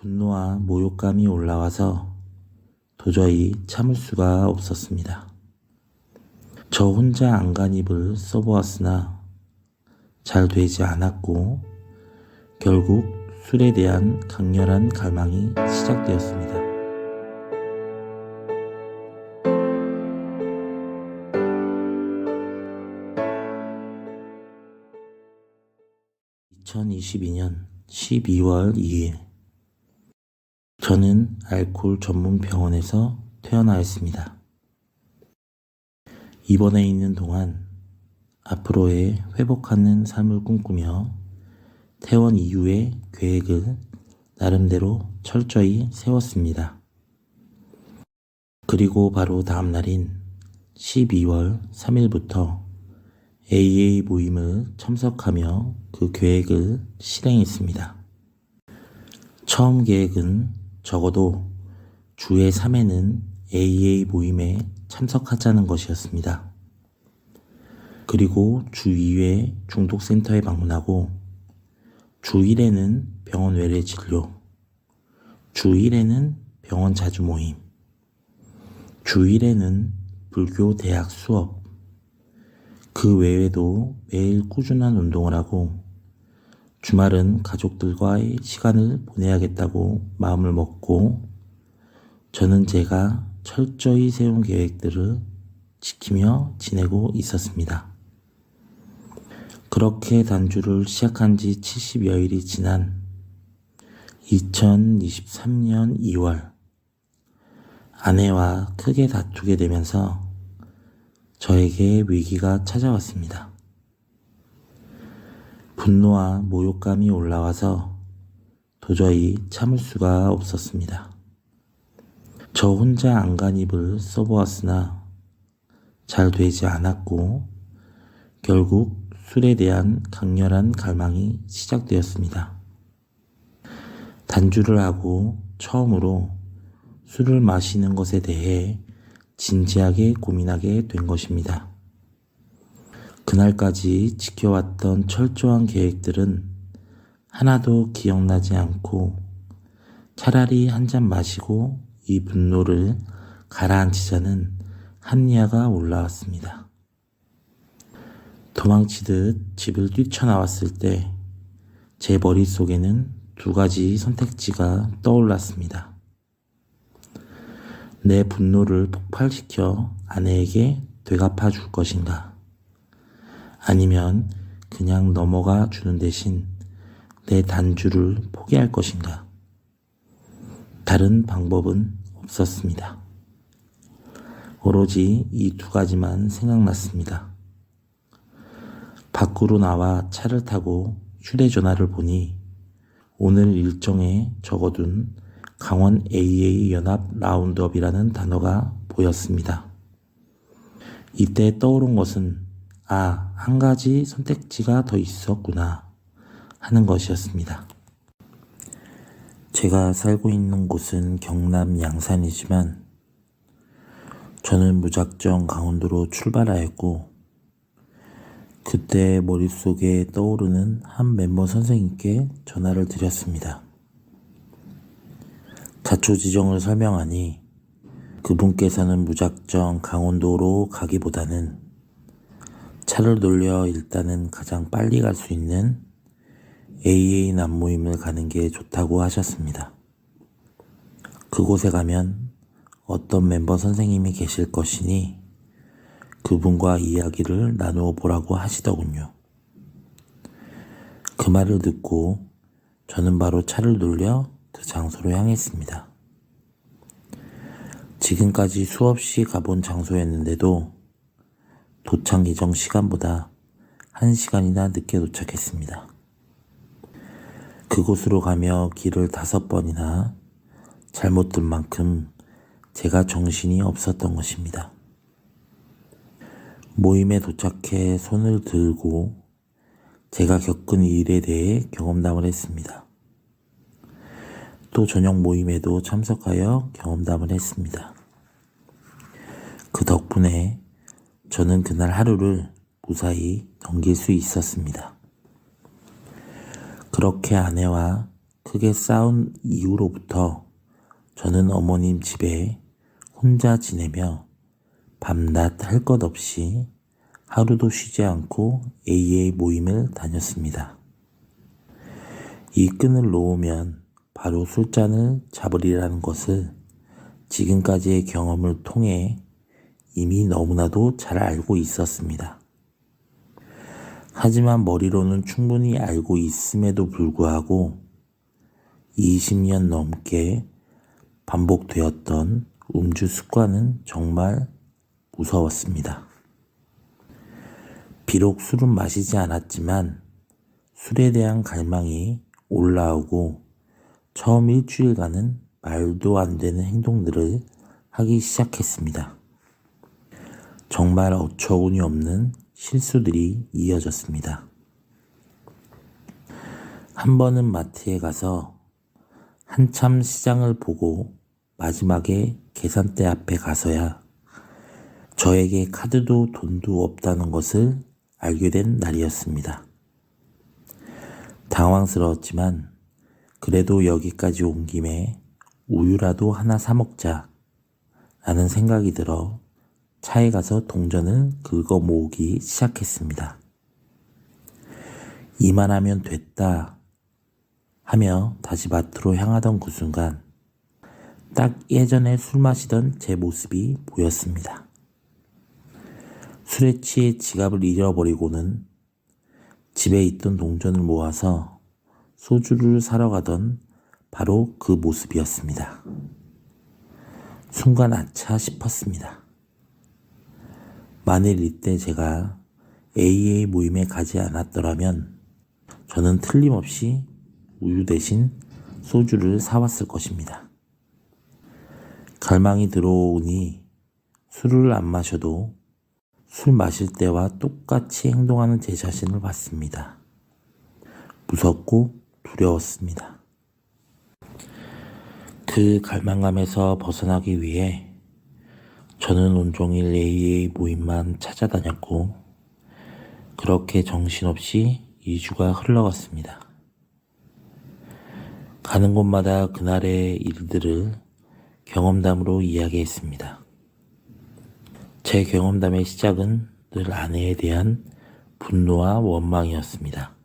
분노와 모욕감이 올라와서 도저히 참을 수가 없었습니다. 저 혼자 안간힘을 써보았으나 잘 되지 않았고 결국 술에 대한 강렬한 갈망이 시작되었습니다. (2022년 12월 2일) 저는 알코올 전문 병원에서 퇴원하였습니다. 입원해 있는 동안 앞으로의 회복하는 삶을 꿈꾸며 퇴원 이후의 계획을 나름대로 철저히 세웠습니다. 그리고 바로 다음 날인 12월 3일부터 AA 모임을 참석하며 그 계획을 실행했습니다. 처음 계획은 적어도 주에 3회는 AA 모임에 참석하자는 것이었습니다. 그리고 주 2회 중독센터에 방문하고 주 1회는 병원 외래 진료, 주 1회는 병원 자주 모임, 주 1회는 불교 대학 수업, 그 외에도 매일 꾸준한 운동을 하고 주말은 가족들과의 시간을 보내야겠다고 마음을 먹고 저는 제가 철저히 세운 계획들을 지키며 지내고 있었습니다. 그렇게 단주를 시작한 지 70여일이 지난 2023년 2월 아내와 크게 다투게 되면서 저에게 위기가 찾아왔습니다. 분노와 모욕감이 올라와서 도저히 참을 수가 없었습니다. 저 혼자 안간힘을 써보았으나 잘 되지 않았고 결국 술에 대한 강렬한 갈망이 시작되었습니다. 단주를 하고 처음으로 술을 마시는 것에 대해 진지하게 고민하게 된 것입니다. 그날까지 지켜왔던 철저한 계획들은 하나도 기억나지 않고 차라리 한 잔 마시고 이 분노를 가라앉히자는 합리화가 올라왔습니다. 도망치듯 집을 뛰쳐나왔을 때 제 머릿속에는 두 가지 선택지가 떠올랐습니다. 내 분노를 폭발시켜 아내에게 되갚아 줄 것인가? 아니면 그냥 넘어가 주는 대신 내 단주를 포기할 것인가? 다른 방법은 없었습니다. 오로지 이 두 가지만 생각났습니다. 밖으로 나와 차를 타고 휴대전화를 보니 오늘 일정에 적어둔 강원 AA 연합 라운드업이라는 단어가 보였습니다. 이때 떠오른 것은 한 가지 선택지가 더 있었구나 하는 것이었습니다. 제가 살고 있는 곳은 경남 양산이지만 저는 무작정 강원도로 출발하였고 그때 머릿속에 떠오르는 한 멤버 선생님께 전화를 드렸습니다. 자초지종을 설명하니 그분께서는 무작정 강원도로 가기보다는 차를 돌려 일단은 가장 빨리 갈 수 있는 AA 남모임을 가는 게 좋다고 하셨습니다. 그곳에 가면 어떤 멤버 선생님이 계실 것이니 그분과 이야기를 나누어 보라고 하시더군요. 그 말을 듣고 저는 바로 차를 돌려 그 장소로 향했습니다. 지금까지 수없이 가본 장소였는데도 도착 예정 시간보다 1시간이나 늦게 도착했습니다. 그곳으로 가며 길을 5번이나 잘못 든 만큼 제가 정신이 없었던 것입니다. 모임에 도착해 손을 들고 제가 겪은 일에 대해 경험담을 했습니다. 또 저녁 모임에도 참석하여 경험담을 했습니다. 그 덕분에 저는 그날 하루를 무사히 넘길 수 있었습니다. 그렇게 아내와 크게 싸운 이후로부터 저는 어머님 집에 혼자 지내며 밤낮 할 것 없이 하루도 쉬지 않고 AA 모임을 다녔습니다. 이 끈을 놓으면 바로 술잔을 잡으리라는 것을 지금까지의 경험을 통해 이미 너무나도 잘 알고 있었습니다. 하지만 머리로는 충분히 알고 있음에도 불구하고 20년 넘게 반복되었던 음주 습관은 정말 무서웠습니다. 비록 술은 마시지 않았지만 술에 대한 갈망이 올라오고 처음 일주일간은 말도 안 되는 행동들을 하기 시작했습니다. 정말 어처구니 없는 실수들이 이어졌습니다. 한 번은 마트에 가서 한참 시장을 보고 마지막에 계산대 앞에 가서야 저에게 카드도 돈도 없다는 것을 알게 된 날이었습니다. 당황스러웠지만 그래도 여기까지 온 김에 우유라도 하나 사 먹자 라는 생각이 들어 차에 가서 동전을 긁어 모으기 시작했습니다. 이만하면 됐다 하며 다시 마트로 향하던 그 순간 딱 예전에 술 마시던 제 모습이 보였습니다. 술에 취해 지갑을 잃어버리고는 집에 있던 동전을 모아서 소주를 사러 가던 바로 그 모습이었습니다. 순간 아차 싶었습니다. 만일 이때 제가 AA 모임에 가지 않았더라면 저는 틀림없이 우유 대신 소주를 사왔을 것입니다. 갈망이 들어오니 술을 안 마셔도 술 마실 때와 똑같이 행동하는 제 자신을 봤습니다. 무섭고 두려웠습니다. 그 갈망감에서 벗어나기 위해 저는 온종일 AA 모임만 찾아다녔고 그렇게 정신없이 2주가 흘러갔습니다. 가는 곳마다 그날의 일들을 경험담으로 이야기했습니다. 제 경험담의 시작은 늘 아내에 대한 분노와 원망이었습니다.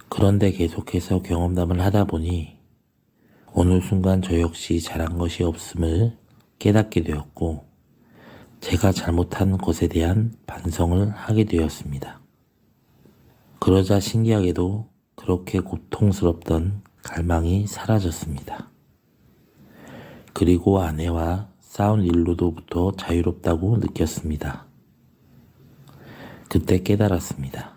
그런데 계속해서 경험담을 하다 보니 어느 순간 저 역시 잘한 것이 없음을 깨닫게 되었고 제가 잘못한 것에 대한 반성을 하게 되었습니다. 그러자 신기하게도 그렇게 고통스럽던 갈망이 사라졌습니다. 그리고 아내와 싸운 일로부터 자유롭다고 느꼈습니다. 그때 깨달았습니다.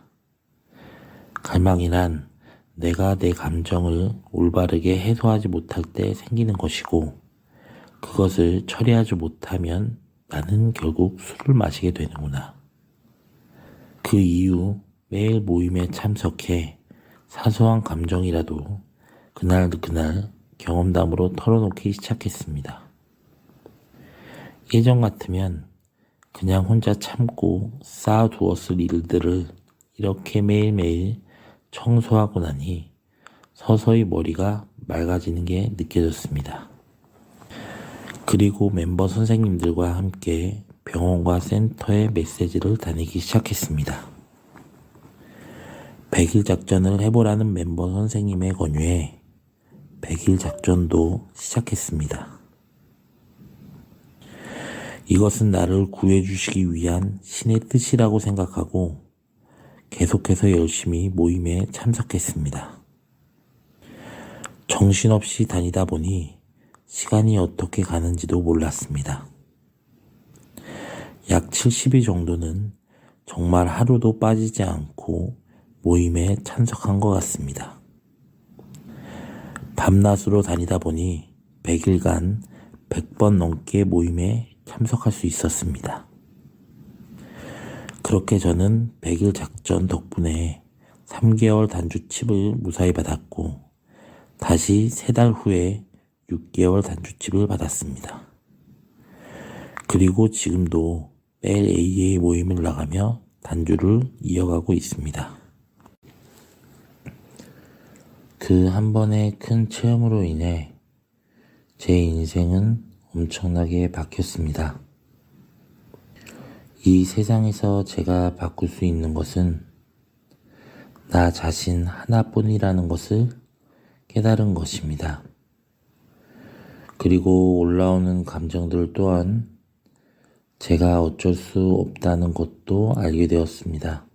갈망이란 내가 내 감정을 올바르게 해소하지 못할 때 생기는 것이고 그것을 처리하지 못하면 나는 결국 술을 마시게 되는구나. 그 이후 매일 모임에 참석해 사소한 감정이라도 그날 경험담으로 털어놓기 시작했습니다. 예전 같으면 그냥 혼자 참고 쌓아두었을 일들을 이렇게 매일매일 청소하고 나니 서서히 머리가 맑아지는 게 느껴졌습니다. 그리고 멤버 선생님들과 함께 병원과 센터에 메시지를 다니기 시작했습니다. 100일 작전을 해보라는 멤버 선생님의 권유에 100일 작전도 시작했습니다. 이것은 나를 구해주시기 위한 신의 뜻이라고 생각하고 계속해서 열심히 모임에 참석했습니다. 정신없이 다니다 보니 시간이 어떻게 가는지도 몰랐습니다. 약 70일 정도는 정말 하루도 빠지지 않고 모임에 참석한 것 같습니다. 밤낮으로 다니다 보니 100일간 100번 넘게 모임에 참석할 수 있었습니다. 그렇게 저는 100일 작전 덕분에 3개월 단주칩을 무사히 받았고 다시 3달 후에 6개월 단주칩을 받았습니다. 그리고 지금도 매일 AA 모임을 나가며 단주를 이어가고 있습니다. 그 한 번의 큰 체험으로 인해 제 인생은 엄청나게 바뀌었습니다. 이 세상에서 제가 바꿀 수 있는 것은 나 자신 하나뿐이라는 것을 깨달은 것입니다. 그리고 올라오는 감정들 또한 제가 어쩔 수 없다는 것도 알게 되었습니다.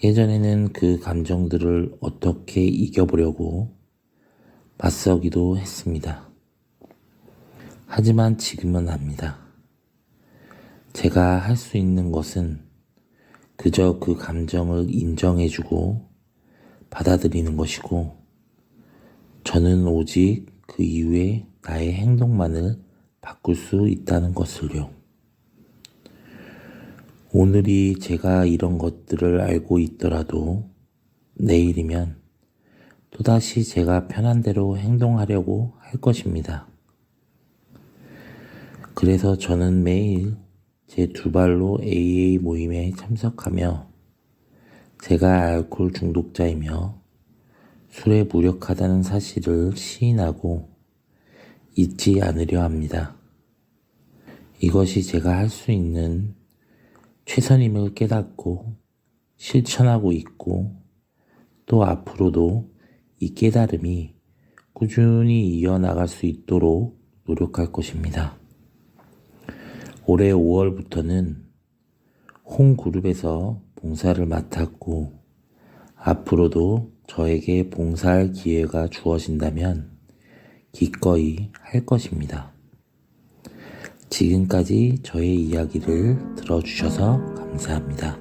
예전에는 그 감정들을 어떻게 이겨보려고 맞서기도 했습니다. 하지만 지금은 압니다. 제가 할 수 있는 것은 그저 그 감정을 인정해주고 받아들이는 것이고, 저는 오직 그 이후에 나의 행동만을 바꿀 수 있다는 것을요. 오늘이 제가 이런 것들을 알고 있더라도 내일이면 또다시 제가 편한 대로 행동하려고 할 것입니다. 그래서 저는 매일 제 두 발로 AA 모임에 참석하며 제가 알코올 중독자이며 술에 무력하다는 사실을 시인하고 잊지 않으려 합니다. 이것이 제가 할 수 있는 최선임을 깨닫고 실천하고 있고, 또 앞으로도 이 깨달음이 꾸준히 이어나갈 수 있도록 노력할 것입니다. 올해 5월부터는 홈그룹에서 봉사를 맡았고, 앞으로도 저에게 봉사할 기회가 주어진다면 기꺼이 할 것입니다. 지금까지 저의 이야기를 들어주셔서 감사합니다.